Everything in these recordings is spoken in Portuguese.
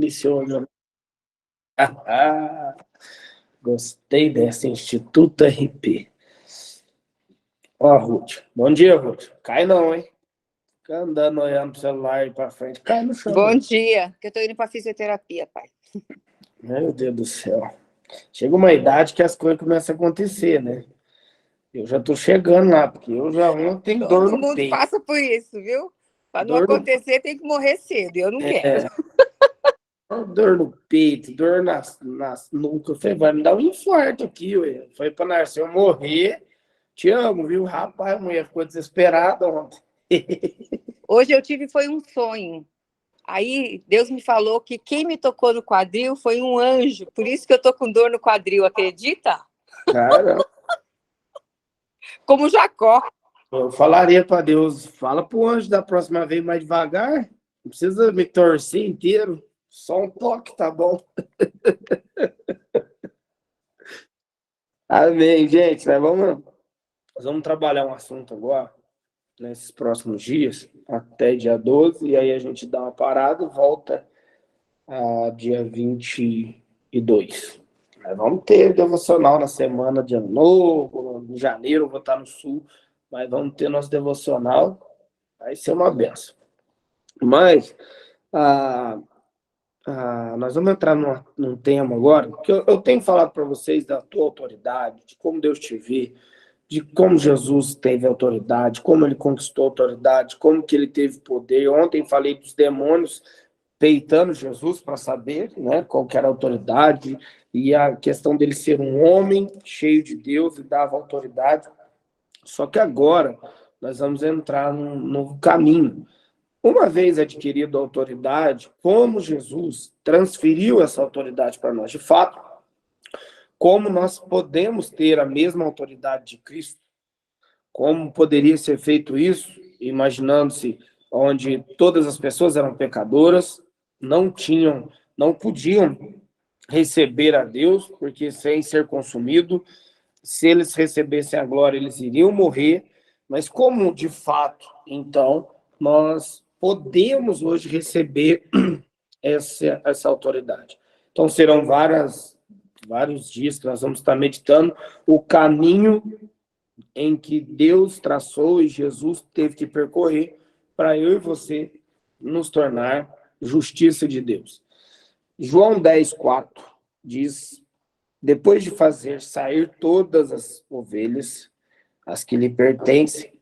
delicioso. Gostei dessa Instituto RP. Ó, Ruth. Bom dia, Ruth. Cai não, hein? Fica andando olhando pro celular e pra frente. Cai no chão. Bom dia, que eu tô indo pra fisioterapia, pai. Meu Deus do céu. Chega uma idade que as coisas começam a acontecer, né? Eu já tô chegando lá, porque eu já ontem dor Todo no mundo peito. passa por isso, viu? Pra não Dor no- acontecer, tem que morrer cedo. Eu não quero. Dor no peito, dor nas nuca. Eu falei, vai me dar um infarto aqui, ué. Foi pra nascer eu morrer. Te amo, viu? Rapaz, a mulher ficou desesperada ontem. Hoje eu tive foi um sonho. Aí Deus me falou que quem me tocou no quadril foi um anjo. Por isso que eu tô com dor no quadril, acredita? Cara, Como Jacó. eu falaria pra Deus, fala pro anjo da próxima vez mais devagar. Não precisa me torcer inteiro. Só um toque, tá bom? Amém, gente. Nós vamos trabalhar um assunto agora, nesses próximos dias, até dia 12, e aí a gente dá uma parada e volta a dia 22. Nós vamos ter devocional na semana de Ano Novo, em janeiro eu vou estar no Sul, mas vamos ter nosso devocional, vai ser uma benção. Mas nós vamos entrar num tema agora, que eu tenho falado para vocês da tua autoridade, de como Deus te vê, de como Jesus teve autoridade, como ele conquistou autoridade, como que ele teve poder. Ontem falei dos demônios peitando Jesus para saber, né, qual que era a autoridade, e a questão dele ser um homem cheio de Deus e dava autoridade. Só que agora nós vamos entrar num novo caminho. Uma vez adquirida a autoridade, como Jesus transferiu essa autoridade para nós, de fato, como nós podemos ter a mesma autoridade de Cristo, como poderia ser feito isso, imaginando-se onde todas as pessoas eram pecadoras, não podiam receber a Deus, porque sem ser consumido, se eles recebessem a glória, eles iriam morrer, mas como de fato, então, nós podemos hoje receber essa autoridade. Então serão vários dias que nós vamos estar meditando o caminho em que Deus traçou e Jesus teve que percorrer para eu e você nos tornar justiça de Deus. João 10:4 diz: depois de fazer sair todas as ovelhas, as que lhe pertencem,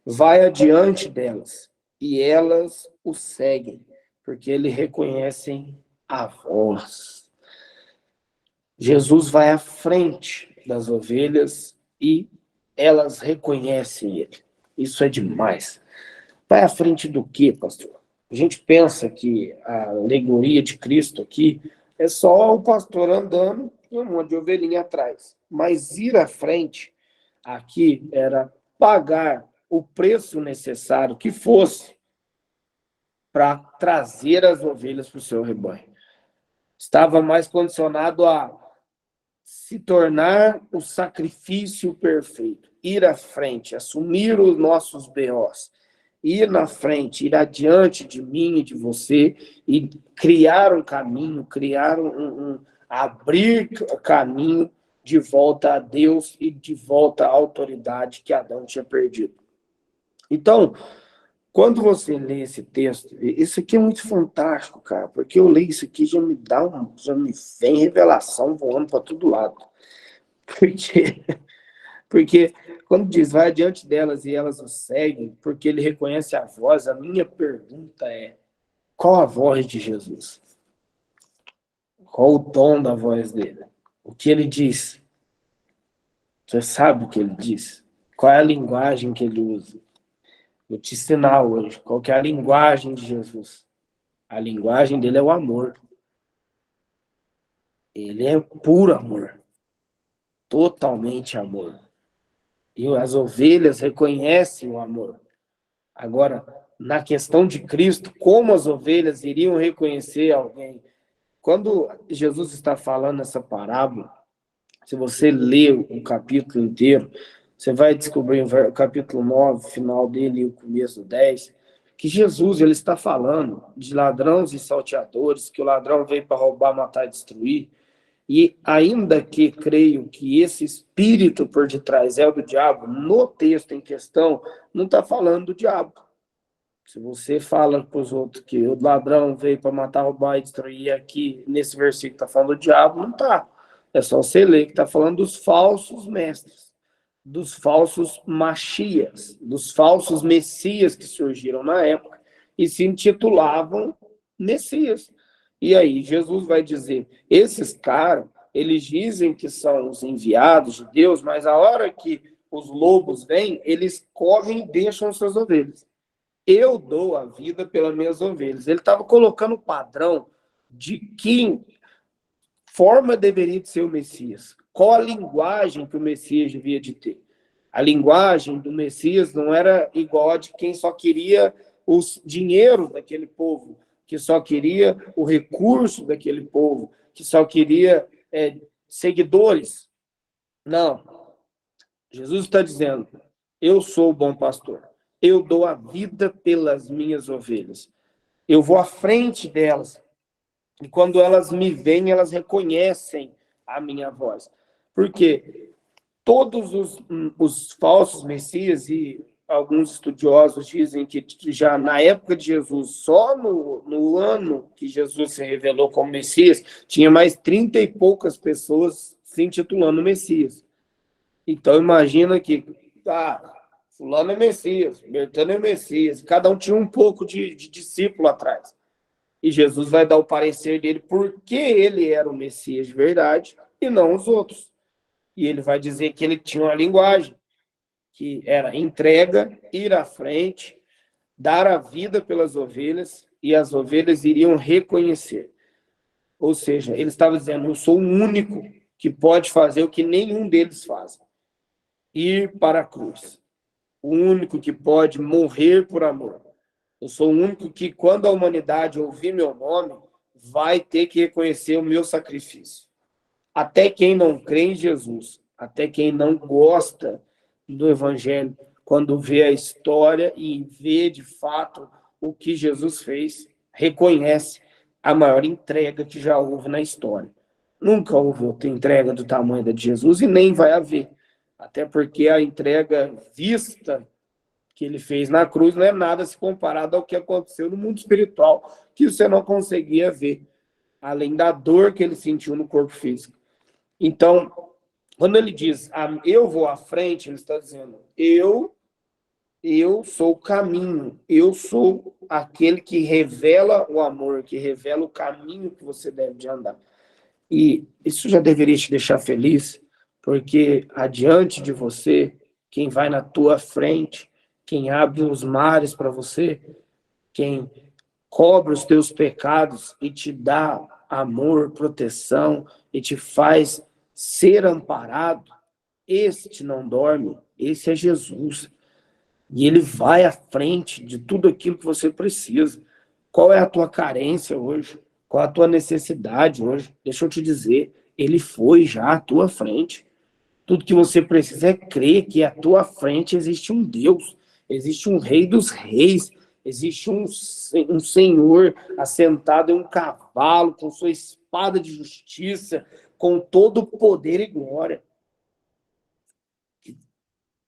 vai adiante delas, e elas o seguem, porque lhe reconhecem a voz. Jesus vai à frente das ovelhas e elas reconhecem ele. Isso é demais. Vai à frente do quê, pastor? A gente pensa que a alegoria de Cristo aqui é só o pastor andando e um monte de ovelhinha atrás. Mas ir à frente aqui era pagar o preço necessário que fosse para trazer as ovelhas para o seu rebanho. Estava mais condicionado a se tornar o sacrifício perfeito, ir à frente, assumir os nossos BOs, ir na frente, ir adiante de mim e de você e criar um caminho, abrir caminho de volta a Deus e de volta à autoridade que Adão tinha perdido. Então, quando você lê esse texto, isso aqui é muito fantástico, cara, porque eu leio isso aqui já me vem revelação voando para todo lado. Porque quando diz, vai adiante delas e elas o seguem, porque ele reconhece a voz, a minha pergunta é, qual a voz de Jesus? Qual o tom da voz dele? O que ele diz? Você sabe o que ele diz? Qual é a linguagem que ele usa? Vou te ensinar hoje qual que é a linguagem de Jesus. A linguagem dele é o amor. Ele é puro amor. Totalmente amor. E as ovelhas reconhecem o amor. Agora, na questão de Cristo, como as ovelhas iriam reconhecer alguém? Quando Jesus está falando essa parábola, se você ler o capítulo inteiro, você vai descobrir o capítulo 9, final dele e o começo do 10, que Jesus ele está falando de ladrões e salteadores, que o ladrão veio para roubar, matar e destruir. E ainda que creio que esse espírito por detrás é o do diabo, no texto em questão, não está falando do diabo. Se você fala para os outros que o ladrão veio para matar, roubar e destruir, aqui nesse versículo está falando do diabo, não está. É só você ler que está falando dos falsos mestres, dos falsos machias, dos falsos messias que surgiram na época e se intitulavam messias. E aí Jesus vai dizer, esses caras, eles dizem que são os enviados de Deus, mas a hora que os lobos vêm, eles correm e deixam suas ovelhas. Eu dou a vida pelas minhas ovelhas. Ele estava colocando o padrão de que forma deveria de ser o Messias. Qual a linguagem que o Messias devia de ter? A linguagem do Messias não era igual a de quem só queria o dinheiro daquele povo, que só queria o recurso daquele povo, que só queria seguidores. Não. Jesus está dizendo, eu sou o bom pastor. Eu dou a vida pelas minhas ovelhas. Eu vou à frente delas. E quando elas me veem, elas reconhecem a minha voz. Porque todos os falsos messias, e alguns estudiosos dizem que já na época de Jesus, só no ano que Jesus se revelou como Messias, tinha mais 30 e poucas pessoas se intitulando Messias. Então imagina que fulano é Messias, Bertano é Messias, cada um tinha um pouco de discípulo atrás. E Jesus vai dar o parecer dele porque ele era o Messias de verdade e não os outros. E ele vai dizer que ele tinha uma linguagem, que era entrega, ir à frente, dar a vida pelas ovelhas, e as ovelhas iriam reconhecer. Ou seja, ele estava dizendo, eu sou o único que pode fazer o que nenhum deles faz. Ir para a cruz. O único que pode morrer por amor. Eu sou o único que, quando a humanidade ouvir meu nome, vai ter que reconhecer o meu sacrifício. Até quem não crê em Jesus, até quem não gosta do Evangelho, quando vê a história e vê de fato o que Jesus fez, reconhece a maior entrega que já houve na história. Nunca houve outra entrega do tamanho da de Jesus e nem vai haver. Até porque a entrega vista que ele fez na cruz não é nada se comparado ao que aconteceu no mundo espiritual, que você não conseguia ver, além da dor que ele sentiu no corpo físico. Então, quando ele diz, eu vou à frente, ele está dizendo, eu sou o caminho, eu sou aquele que revela o amor, que revela o caminho que você deve de andar. E isso já deveria te deixar feliz, porque adiante de você, quem vai na tua frente, quem abre os mares para você, quem cobre os teus pecados e te dá amor, proteção, e te faz ser amparado, este não dorme, esse é Jesus. E ele vai à frente de tudo aquilo que você precisa. Qual é a tua carência hoje? Qual é a tua necessidade hoje? Deixa eu te dizer, ele foi já à tua frente. Tudo que você precisa é crer que à tua frente existe um Deus, existe um Rei dos Reis, existe um Senhor assentado em um cavalo, com sua espada de justiça, com todo o poder e glória.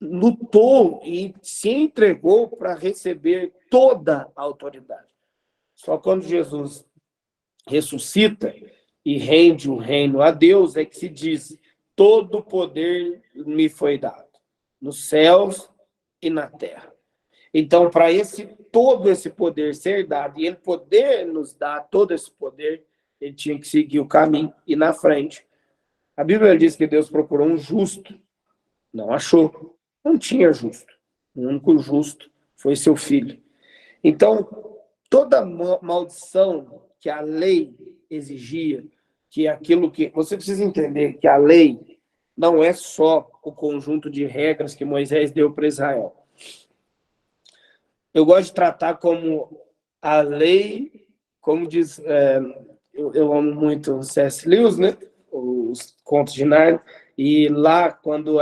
Lutou e se entregou para receber toda a autoridade. Só quando Jesus ressuscita e rende o reino a Deus é que se diz, todo o poder me foi dado, nos céus e na terra. Então, para todo esse poder ser dado, e ele poder nos dar todo esse poder, ele tinha que seguir o caminho e na frente. A Bíblia diz que Deus procurou um justo, não achou. Não tinha justo. O único justo foi seu filho. Então, toda maldição que a lei exigia, que aquilo que... Você precisa entender que a lei não é só o conjunto de regras que Moisés deu para Israel. Eu gosto de tratar como a lei, como diz... eu amo muito o C.S. Lewis, né? Os contos de Nárnia. E lá, quando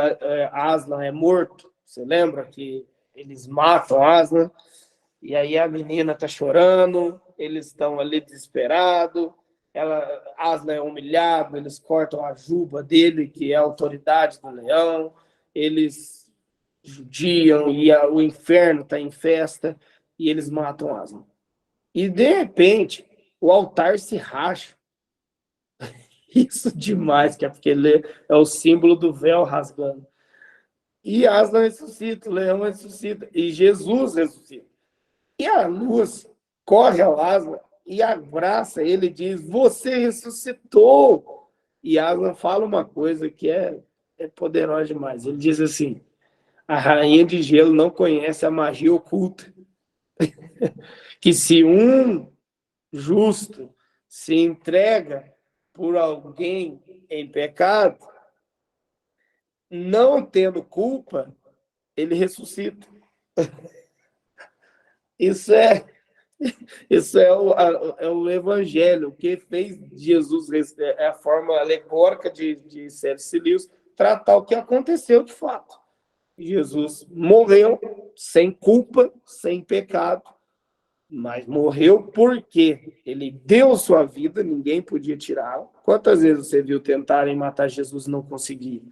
Aslan é morto, você lembra que eles matam Aslan? E aí a menina está chorando, eles estão ali desesperados, Aslan é humilhado, eles cortam a juba dele, que é a autoridade do leão, eles judiam, e o inferno está em festa, e eles matam Aslan. E, de repente, o altar se racha. Isso demais, que é porque ele é o símbolo do véu rasgando. E Aslan ressuscita, o leão ressuscita, e Jesus ressuscita. E a luz corre ao Aslan e abraça ele, diz: você ressuscitou. E Aslan fala uma coisa que é poderosa demais. Ele diz assim: a rainha de gelo não conhece a magia oculta. Que se um justo se entrega por alguém em pecado, não tendo culpa, ele ressuscita. Isso é o evangelho. O que fez Jesus, é a forma alegórica de C.S. Lewis tratar o que aconteceu de fato. Jesus morreu sem culpa, sem pecado, mas morreu porque ele deu sua vida, ninguém podia tirá-la. Quantas vezes você viu tentarem matar Jesus e não conseguiram?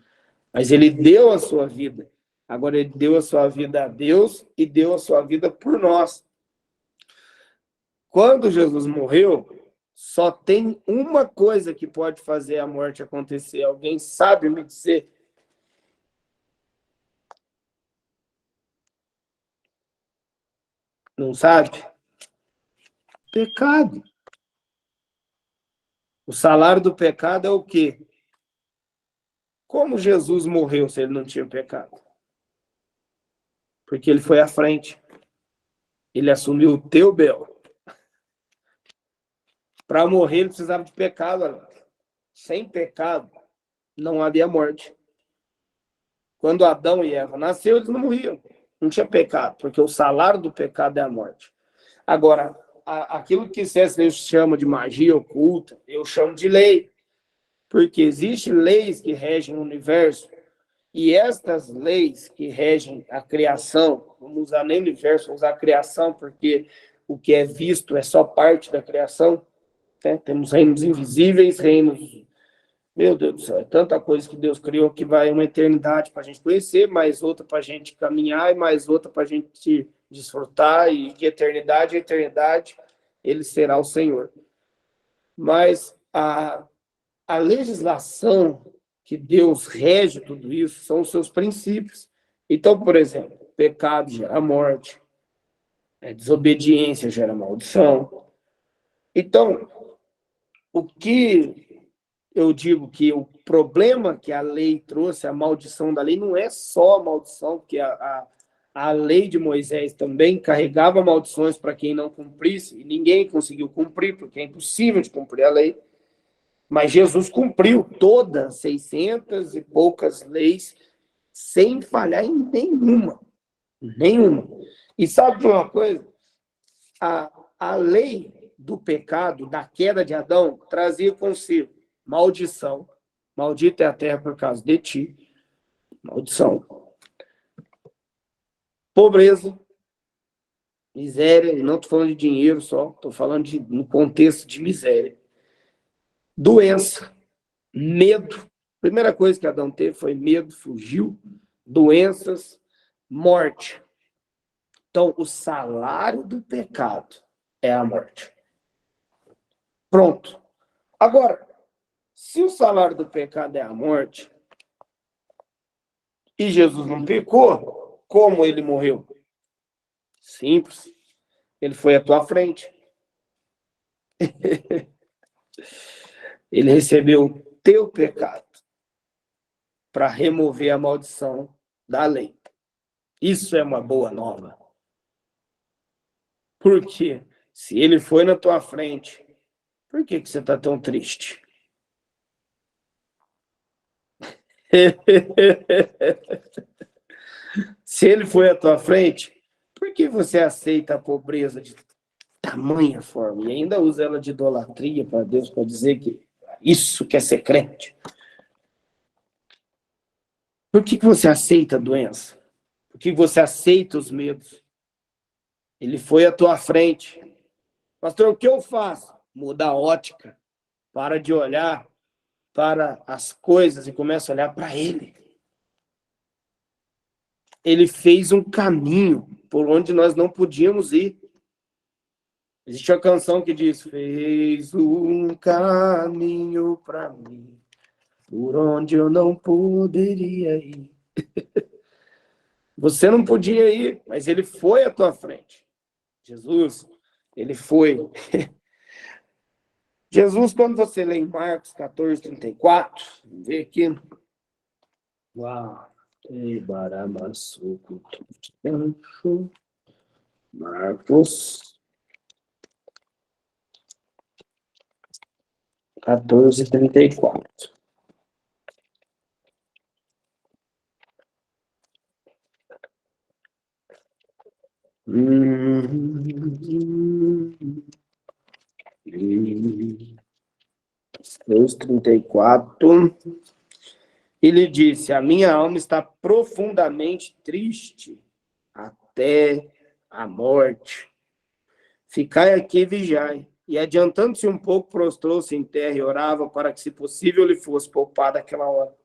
Mas ele deu a sua vida. Agora ele deu a sua vida a Deus e deu a sua vida por nós. Quando Jesus morreu, só tem uma coisa que pode fazer a morte acontecer. Alguém sabe me dizer? Não sabe? Pecado. O salário do pecado é o quê? Como Jesus morreu se ele não tinha pecado? Porque ele foi à frente. Ele assumiu o teu bel. Para morrer, ele precisava de pecado. Sem pecado, não havia morte. Quando Adão e Eva nasceram, eles não morriam. Não tinha pecado, porque o salário do pecado é a morte. Agora, aquilo que C.S. Lewis chama de magia oculta, eu chamo de lei. Porque existem leis que regem o universo, e estas leis que regem a criação, vamos usar nem o universo, vamos usar a criação, porque o que é visto é só parte da criação. Né? Temos reinos invisíveis, reinos... Meu Deus do céu, é tanta coisa que Deus criou que vai uma eternidade para a gente conhecer, mais outra para a gente caminhar, e mais outra para a gente desfrutar, e de eternidade a eternidade, ele será o Senhor. Mas a legislação que Deus rege tudo isso são os seus princípios. Então, por exemplo, pecado gera morte, desobediência gera maldição. Então, o que eu digo que o problema que a lei trouxe, a maldição da lei, não é só a maldição, porque a lei de Moisés também carregava maldições para quem não cumprisse, e ninguém conseguiu cumprir, porque é impossível de cumprir a lei. Mas Jesus cumpriu todas 600 e poucas leis sem falhar em nenhuma. Nenhuma. E sabe uma coisa? A lei do pecado, da queda de Adão, trazia consigo maldição. Maldita é a terra por causa de ti. Maldição. Pobreza. Miséria. E não estou falando de dinheiro só. Estou falando no contexto de miséria. Doença. Medo. Primeira coisa que Adão teve foi medo, fugiu. Doenças. Morte. Então, o salário do pecado é a morte. Pronto. Agora, se o salário do pecado é a morte, e Jesus não pecou, como ele morreu? Simples. Ele foi à tua frente. Ele recebeu o teu pecado para remover a maldição da lei. Isso é uma boa nova. Porque se ele foi na tua frente, por que você está tão triste? Se ele foi à tua frente, por que você aceita a pobreza de tamanha forma? E ainda usa ela de idolatria para Deus, para dizer que isso que é ser crente. Por que você aceita a doença? Por que você aceita os medos? Ele foi à tua frente. Pastor, o que eu faço? Muda a ótica. Para de olhar para as coisas e começa a olhar para ele. Ele fez um caminho por onde nós não podíamos ir. Existe uma canção que diz: fez um caminho para mim, por onde eu não poderia ir. Você não podia ir, mas ele foi à tua frente. Jesus, ele foi. Jesus, quando você lê em Marcos 14, 34, vamos ver aqui. Uau! Marcos 14, 34. Mateus 34. Ele disse: a minha alma está profundamente triste até a morte. Ficai aqui e vigiai. E adiantando-se um pouco, prostrou-se em terra e orava para que, se possível, lhe fosse poupada aquela hora.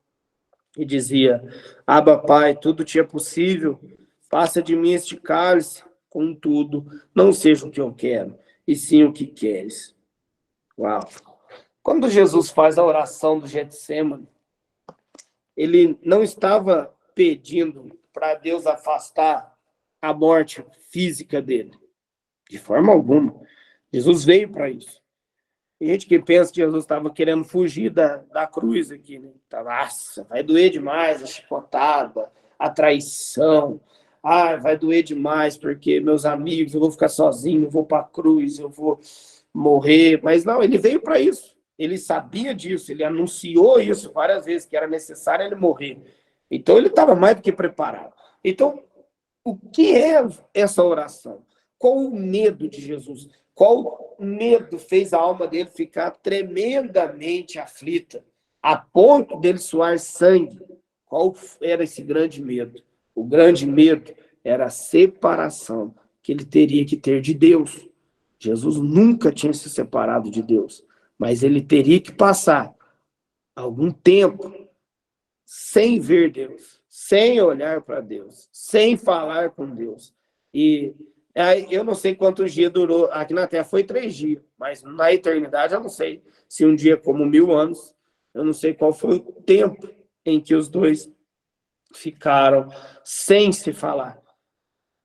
E dizia: Abba, Pai, tudo te é possível, passa de mim este cálice, contudo, não seja o que eu quero, e sim o que queres. Uau! Quando Jesus faz a oração do Getsêmani, ele não estava pedindo para Deus afastar a morte física dele, de forma alguma. Jesus veio para isso. Tem gente que pensa que Jesus estava querendo fugir da cruz aqui, né? Nossa, vai doer demais a chicotada, a traição. Vai doer demais porque meus amigos, eu vou ficar sozinho, eu vou para a cruz, eu vou morrer. Mas não, ele veio para isso. Ele sabia disso, ele anunciou isso várias vezes, que era necessário ele morrer. Então, ele estava mais do que preparado. Então, o que é essa oração? Qual o medo de Jesus? Qual medo fez a alma dele ficar tremendamente aflita, a ponto dele suar sangue? Qual era esse grande medo? O grande medo era a separação que ele teria que ter de Deus. Jesus nunca tinha se separado de Deus, mas ele teria que passar algum tempo sem ver Deus, sem olhar para Deus, sem falar com Deus. E eu não sei quantos dias durou, aqui na Terra foi 3 dias, mas na eternidade eu não sei se um dia como 1000 anos, eu não sei qual foi o tempo em que os dois ficaram sem se falar,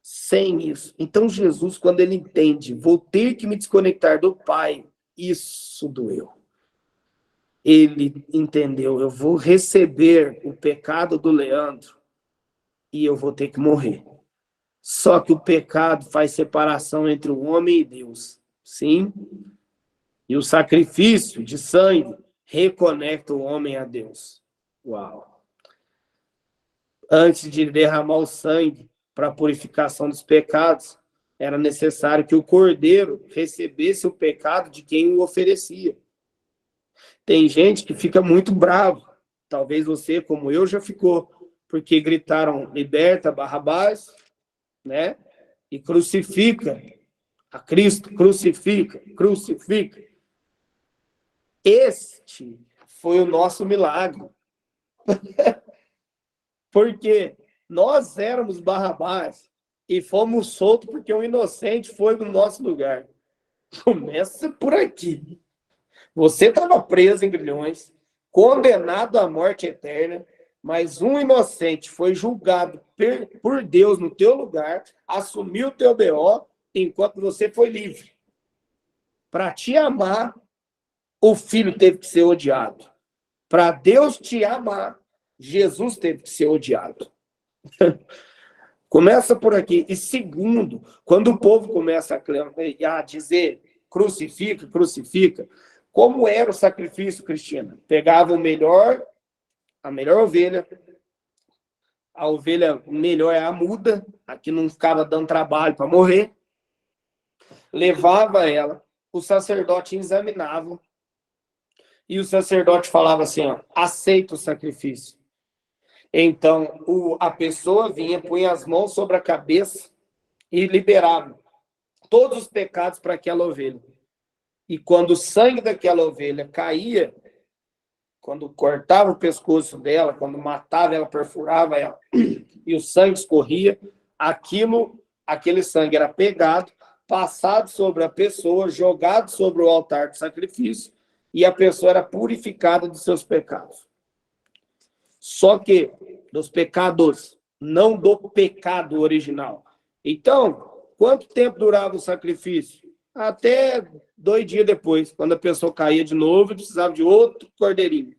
sem isso. Então Jesus, quando ele entende, vou ter que me desconectar do Pai, isso doeu. Ele entendeu, eu vou receber o pecado do Leandro e eu vou ter que morrer. Só que o pecado faz separação entre o homem e Deus. Sim? E o sacrifício de sangue reconecta o homem a Deus. Uau! Antes de derramar o sangue para a purificação dos pecados, era necessário que o cordeiro recebesse o pecado de quem o oferecia. Tem gente que fica muito bravo. Talvez você, como eu, já ficou, porque gritaram: liberta Barrabás, né? E crucifica a Cristo, crucifica, crucifica. Este foi o nosso milagre. Porque nós éramos Barrabás e fomos soltos porque um inocente foi no nosso lugar. Começa por aqui. Você estava preso em grilhões, condenado à morte eterna, mas um inocente foi julgado por Deus no teu lugar, assumiu o teu BO, enquanto você foi livre. Para te amar, o filho teve que ser odiado. Para Deus te amar, Jesus teve que ser odiado. Começa por aqui. E segundo, quando o povo começa a dizer crucifica, crucifica, como era o sacrifício, Cristina? Pegava a melhor ovelha, a ovelha melhor é a muda, a que não ficava dando trabalho para morrer, levava ela, o sacerdote examinava, e o sacerdote falava assim, aceita o sacrifício. Então, a pessoa vinha, punha as mãos sobre a cabeça e liberava. todos os pecados para aquela ovelha. E quando o sangue daquela ovelha caía, quando cortava o pescoço dela, quando matava ela, perfurava ela, e o sangue escorria, aquele sangue era pegado, passado sobre a pessoa, jogado sobre o altar de sacrifício, e a pessoa era purificada de seus pecados. Só que dos pecados, não do pecado original. Então, quanto tempo durava o sacrifício? Até 2 dias depois, quando a pessoa caía de novo e precisava de outro cordeirinho.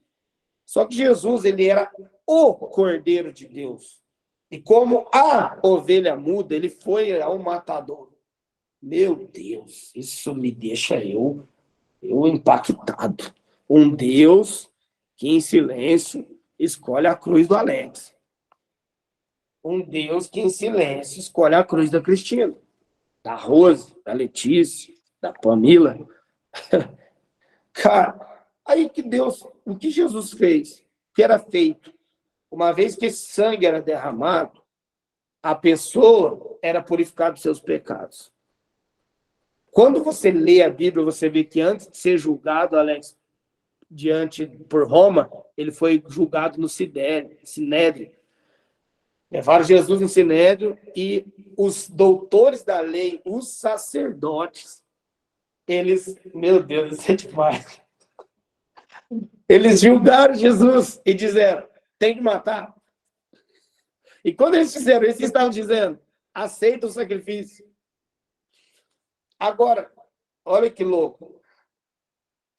Só que Jesus, ele era o Cordeiro de Deus. E como a ovelha muda, ele foi ao matador. Meu Deus, isso me deixa eu impactado. Um Deus que em silêncio escolhe a cruz do Alex. Um Deus que em silêncio escolhe a cruz da Cristina, da Rose, da Letícia, da Pamila. Cara, aí que Deus, o que Jesus fez, que era feito, uma vez que esse sangue era derramado, a pessoa era purificada dos seus pecados. Quando você lê a Bíblia, você vê que antes de ser julgado, Alex, por Roma, ele foi julgado no Sinédrio. Levaram Jesus no Sinédrio e os doutores da lei, os sacerdotes, eles, meu Deus, isso é demais. Eles julgaram Jesus e disseram, tem que matar. E quando eles fizeram isso, eles estavam dizendo, aceita o sacrifício. Agora, olha que louco.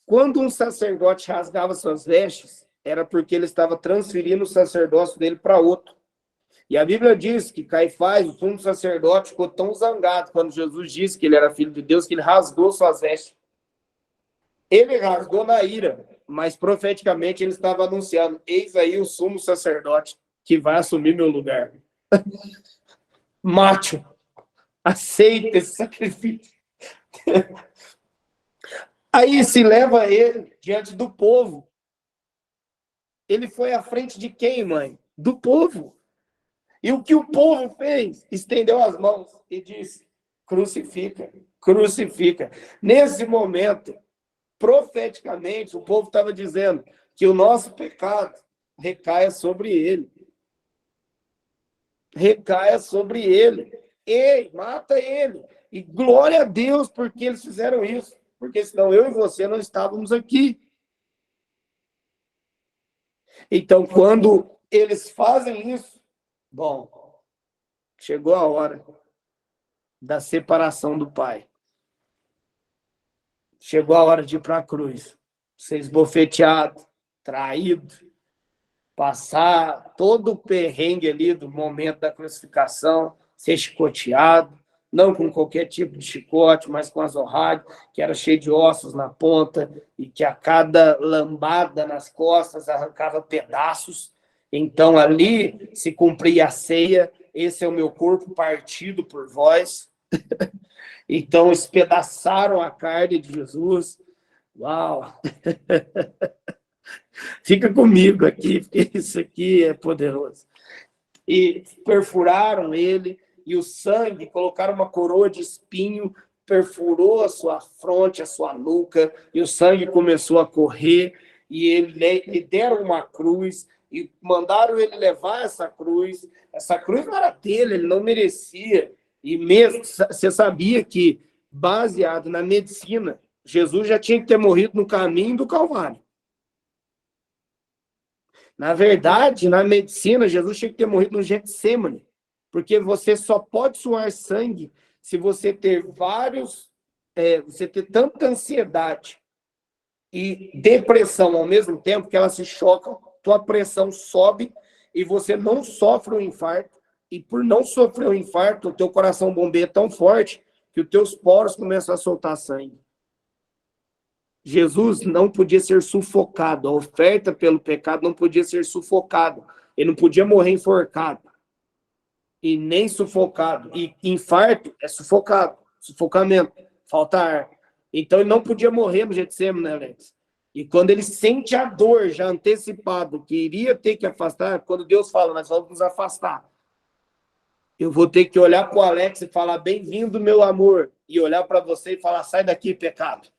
Quando um sacerdote rasgava suas vestes, era porque ele estava transferindo o sacerdócio dele para outro. E a Bíblia diz que Caifás, o sumo sacerdote, ficou tão zangado quando Jesus disse que ele era filho de Deus, que ele rasgou suas vestes. Ele rasgou na ira, mas profeticamente ele estava anunciando, eis aí o sumo sacerdote que vai assumir meu lugar. Mate-o, aceita esse sacrifício. Aí se leva ele diante do povo. Ele foi à frente de quem, mãe? Do povo. E o que o povo fez? Estendeu as mãos e disse, crucifica, crucifica. Nesse momento, profeticamente, o povo estava dizendo que o nosso pecado recaia sobre ele. Recaia sobre ele. Ei, mata ele. E glória a Deus porque eles fizeram isso. Porque senão eu e você não estávamos aqui. Então, quando eles fazem isso, bom, chegou a hora da separação do Pai. Chegou a hora de ir para a cruz. Ser esbofeteado, traído, passar todo o perrengue ali do momento da crucificação, ser chicoteado, não com qualquer tipo de chicote, mas com azorragem, que era cheio de ossos na ponta, e que a cada lambada nas costas arrancava pedaços. Então, ali se cumpria a ceia, esse é o meu corpo partido por vós. Então, espedaçaram a carne de Jesus. Uau! Fica comigo aqui, porque isso aqui é poderoso. E perfuraram ele, e o sangue, colocaram uma coroa de espinho, perfurou a sua fronte, a sua nuca, e o sangue começou a correr, e lhe deram uma cruz, e mandaram ele levar essa cruz. Essa cruz não era dele, ele não merecia. E mesmo, você sabia que, baseado na medicina, Jesus já tinha que ter morrido no caminho do Calvário. Na verdade, na medicina, Jesus tinha que ter morrido no Getsêmani, porque você só pode suar sangue se você ter você ter tanta ansiedade e depressão ao mesmo tempo que elas se chocam, tua pressão sobe e você não sofre um infarto, e por não sofrer um infarto, o teu coração bombeia tão forte que os teus poros começam a soltar sangue. Jesus não podia ser sufocado. A oferta pelo pecado não podia ser sufocada. Ele não podia morrer enforcado. E nem sufocado. E infarto é sufocado. Sufocamento. Falta ar. Então ele não podia morrer no Getsêmani, né, Alex? E quando ele sente a dor já antecipado, que iria ter que afastar, quando Deus fala, nós vamos nos afastar. Eu vou ter que olhar para o Alex e falar, bem-vindo, meu amor. E olhar para você e falar, sai daqui, pecado.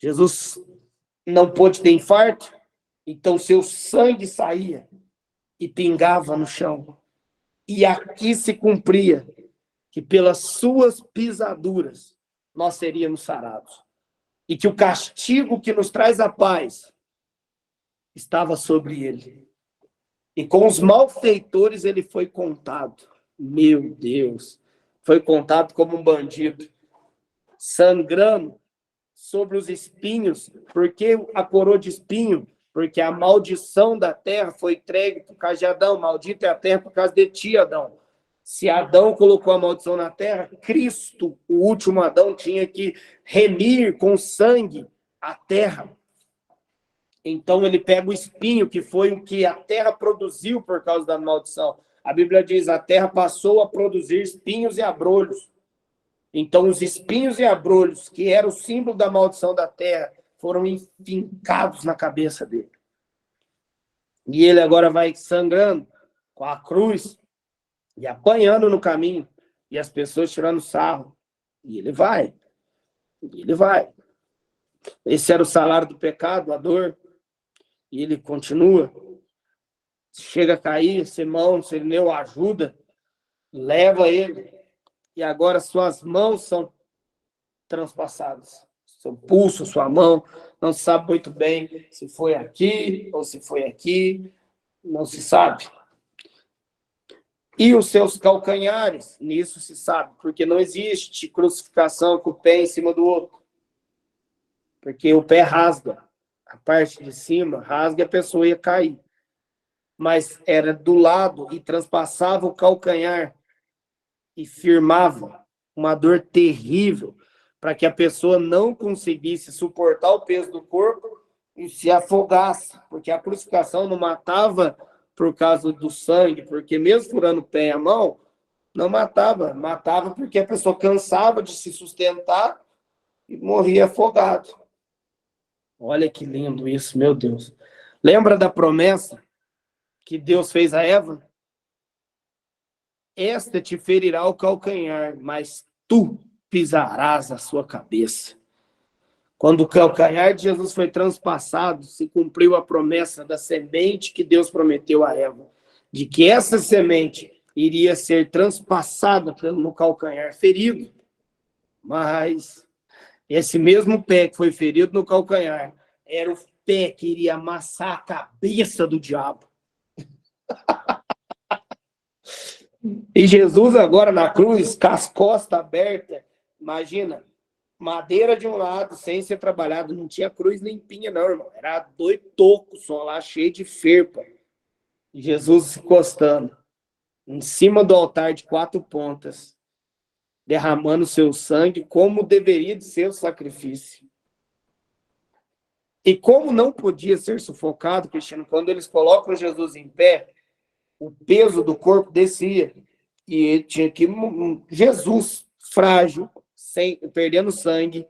Jesus não pôde ter infarto, então seu sangue saía e pingava no chão. E aqui se cumpria que pelas suas pisaduras nós seríamos sarados. E que o castigo que nos traz a paz estava sobre ele. E com os malfeitores ele foi contado. Meu Deus! Foi contado como um bandido, sangrando sobre os espinhos. Por que a coroa de espinho? Porque a maldição da terra foi entregue por causa de Adão. Maldita é a terra por causa de ti, Adão. Se Adão colocou a maldição na terra, Cristo, o último Adão, tinha que remir com sangue a terra. Então ele pega o espinho, que foi o que a terra produziu por causa da maldição. A Bíblia diz, a terra passou a produzir espinhos e abrolhos. Então os espinhos e abrolhos, que era o símbolo da maldição da terra, foram enfincados na cabeça dele. E ele agora vai sangrando com a cruz e apanhando no caminho, e as pessoas tirando sarro. E ele vai. E ele vai. Esse era o salário do pecado, a dor. E ele continua. Chega a cair, Simão, Sirineu ajuda, leva ele. E agora suas mãos são transpassadas. Seu pulso, sua mão, não se sabe muito bem se foi aqui ou se foi aqui, não se sabe. E os seus calcanhares, nisso se sabe, porque não existe crucificação com o pé em cima do outro. Porque o pé rasga, a parte de cima rasga e a pessoa ia cair. Mas era do lado e transpassava o calcanhar e firmava uma dor terrível para que a pessoa não conseguisse suportar o peso do corpo e se afogasse, porque a crucificação não matava por causa do sangue, porque mesmo furando o pé e a mão, não matava, matava porque a pessoa cansava de se sustentar e morria afogado. Olha que lindo isso, meu Deus. Lembra da promessa que Deus fez a Eva? Esta te ferirá o calcanhar, mas tu pisarás a sua cabeça. Quando o calcanhar de Jesus foi transpassado, se cumpriu a promessa da semente que Deus prometeu a Eva, de que essa semente iria ser transpassada no calcanhar ferido. Mas esse mesmo pé que foi ferido no calcanhar era o pé que iria amassar a cabeça do diabo. E Jesus agora na cruz, com as costas abertas, imagina, madeira de um lado, sem ser trabalhado, não tinha cruz limpinha não, irmão, era 2 tocos só lá, cheio de ferpa. E Jesus encostando em cima do altar de 4 pontas, derramando seu sangue, como deveria de ser o sacrifício. E como não podia ser sufocado, Cristiano, quando eles colocam Jesus em pé, o peso do corpo descia. E ele tinha que... Jesus, frágil, perdendo sangue,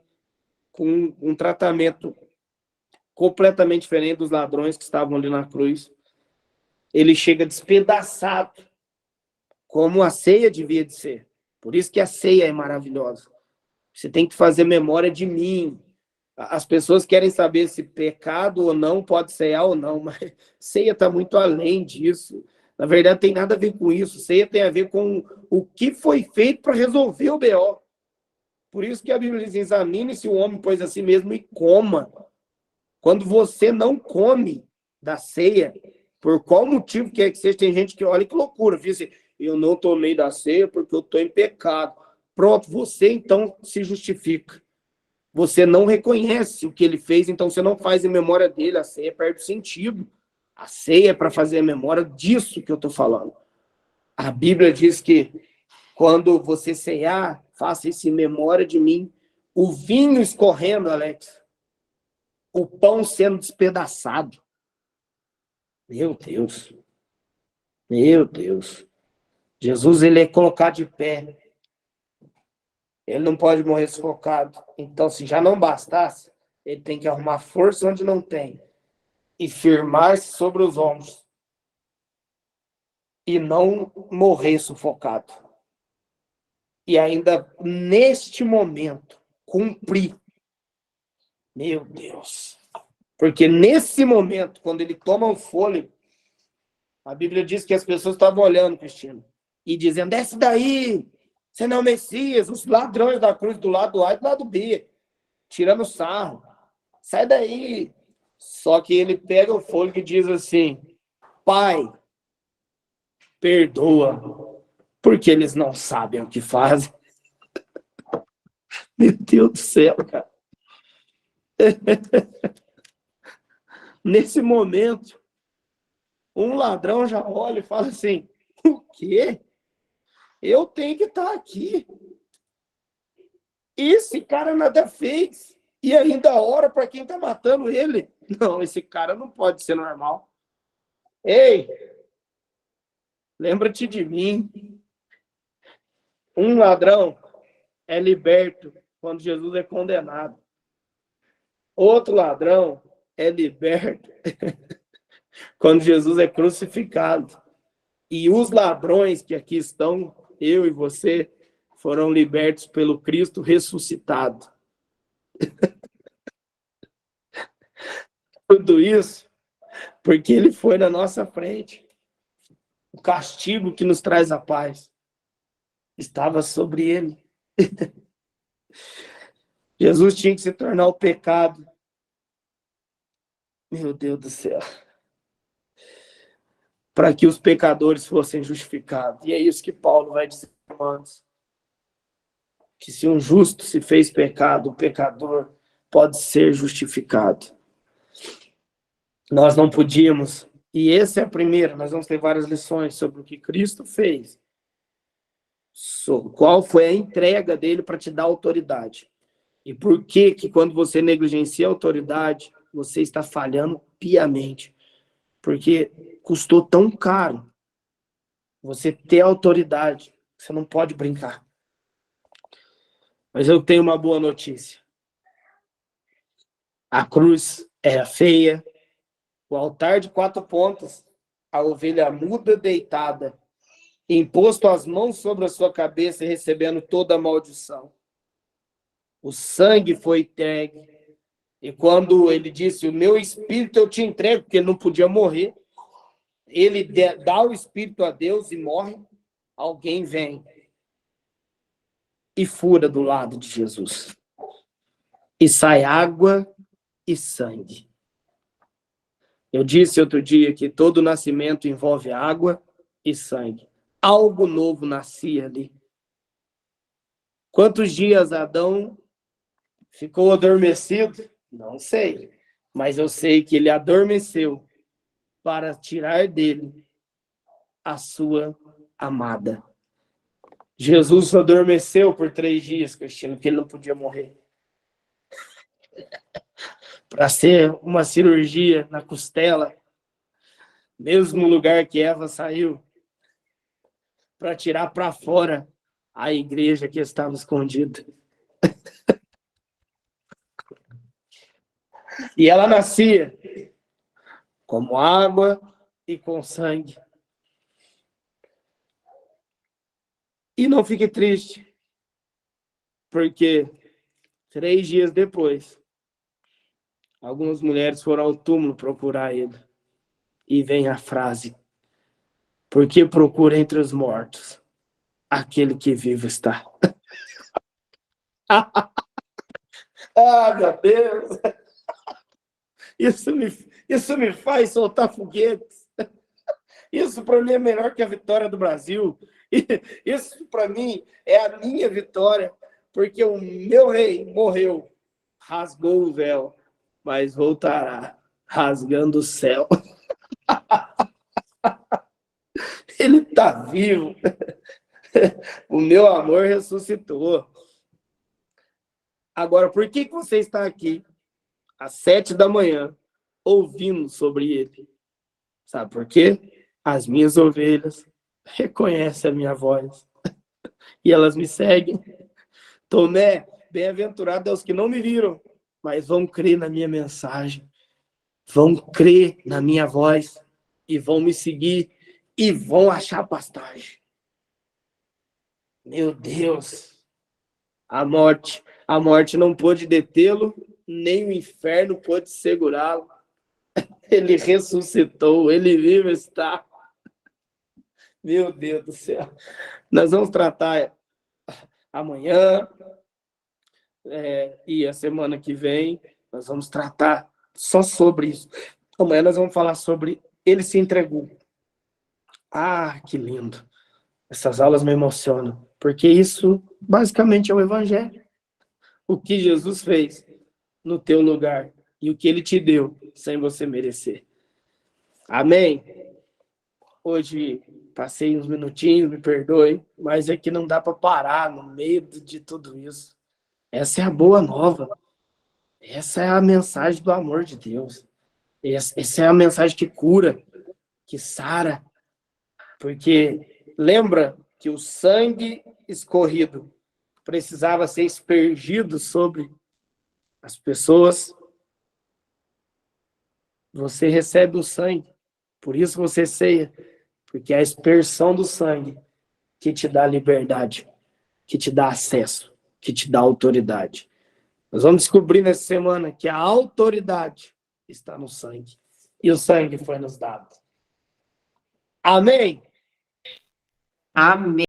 com um tratamento completamente diferente dos ladrões que estavam ali na cruz. Ele chega despedaçado, como a ceia devia de ser. Por isso que a ceia é maravilhosa. Você tem que fazer memória de mim. As pessoas querem saber se pecado ou não, pode ceiar ou não, mas ceia está muito além disso. Na verdade, tem nada a ver com isso. Ceia tem a ver com o que foi feito para resolver o BO. Por isso que a Bíblia diz, examine-se o homem, pois a si mesmo, e coma. Quando você não come da ceia, por qual motivo quer que seja, tem gente que olha que loucura, diz assim, eu não tomei da ceia porque eu estou em pecado. Pronto, você então se justifica. Você não reconhece o que ele fez, então você não faz em memória dele, a ceia perde sentido. A ceia é para fazer a memória disso que eu estou falando. A Bíblia diz que quando você cear, faça isso em memória de mim. O vinho escorrendo, Alex. O pão sendo despedaçado. Meu Deus. Meu Deus. Jesus, ele é colocado de pé. Ele não pode morrer sufocado. Então, se já não bastasse, ele tem que arrumar força onde não tem. E firmar-se sobre os ombros. e não morrer sufocado. E ainda neste momento cumprir. Meu Deus. Porque nesse momento, quando ele toma um fôlego, a Bíblia diz que as pessoas estavam olhando, Cristina, e dizendo, desce daí, você não é o Messias, os ladrões da cruz do lado A e do lado B, tirando sarro, sai daí. Só que ele pega o fôlego e diz assim, Pai, perdoa, porque eles não sabem o que fazem. Meu Deus do céu, cara. Nesse momento, um ladrão já olha e fala assim, o quê? Eu tenho que estar aqui. Esse cara nada fez. E ainda ora para quem está matando ele. Não, esse cara não pode ser normal. Ei, lembra-te de mim. Um ladrão é liberto quando Jesus é condenado. Outro ladrão é liberto quando Jesus é crucificado. E os ladrões que aqui estão, eu e você, foram libertos pelo Cristo ressuscitado. Tudo isso porque ele foi na nossa frente. O castigo que nos traz a paz estava sobre ele. Jesus tinha que se tornar o pecado. Meu Deus do céu. Para que os pecadores fossem justificados. E é isso que Paulo vai dizer, irmãos. Que se um justo se fez pecado, o pecador pode ser justificado. Nós não podíamos, e essa é a primeira, nós vamos ter várias lições sobre o que Cristo fez, sobre qual foi a entrega dele para te dar autoridade. E por que quando você negligencia a autoridade, você está falhando piamente. Porque custou tão caro você ter autoridade, você não pode brincar. Mas eu tenho uma boa notícia. A cruz era feia, o altar de 4 pontas, a ovelha muda deitada, imposto as mãos sobre a sua cabeça e recebendo toda a maldição. O sangue foi entregue. E quando ele disse, o meu espírito eu te entrego, porque ele não podia morrer, ele dá o espírito a Deus e morre, alguém vem e fura do lado de Jesus. E sai água e sangue. Eu disse outro dia que todo nascimento envolve água e sangue. Algo novo nascia ali. Quantos dias Adão ficou adormecido? Não sei. Mas eu sei que ele adormeceu para tirar dele a sua amada. Jesus adormeceu por 3 dias, Cristina, porque ele não podia morrer. Para ser uma cirurgia na costela, mesmo lugar que Eva saiu, para tirar para fora a igreja que estava escondida. E ela nascia como água e com sangue. E não fique triste, porque 3 dias depois, algumas mulheres foram ao túmulo procurar ele. E vem a frase, porque procura entre os mortos aquele que vivo está. Ah, meu Deus! Isso me faz soltar foguetes. Isso para mim é melhor que a vitória do Brasil. Isso para mim é a minha vitória, porque o meu rei morreu, rasgou o véu, mas voltará rasgando o céu. Ele está vivo. O meu amor ressuscitou. Agora, por que você está aqui às 7 da manhã ouvindo sobre ele? Sabe por quê? As minhas ovelhas reconhecem a minha voz e elas me seguem. Tomé, bem-aventurado é os que não me viram, mas vão crer na minha mensagem, vão crer na minha voz e vão me seguir e vão achar pastagem. Meu Deus! A morte não pôde detê-lo, nem o inferno pôde segurá-lo. Ele ressuscitou, ele vivo está. Meu Deus do céu. Nós vamos tratar amanhã e a semana que vem, nós vamos tratar só sobre isso. Amanhã nós vamos falar sobre ele se entregou. Ah, que lindo. Essas aulas me emocionam, porque isso basicamente é o evangelho. O que Jesus fez no teu lugar e o que ele te deu sem você merecer. Amém? Hoje passei uns minutinhos, me perdoe, mas é que não dá para parar no meio de tudo isso. Essa é a boa nova. Essa é a mensagem do amor de Deus. Essa é a mensagem que cura, que sara. Porque lembra que o sangue escorrido precisava ser aspergido sobre as pessoas. Você recebe o sangue, por isso você ceia, porque é a aspersão do sangue que te dá liberdade, que te dá acesso, que te dá autoridade. Nós vamos descobrir nessa semana que a autoridade está no sangue, e o sangue foi nos dado. Amém? Amém.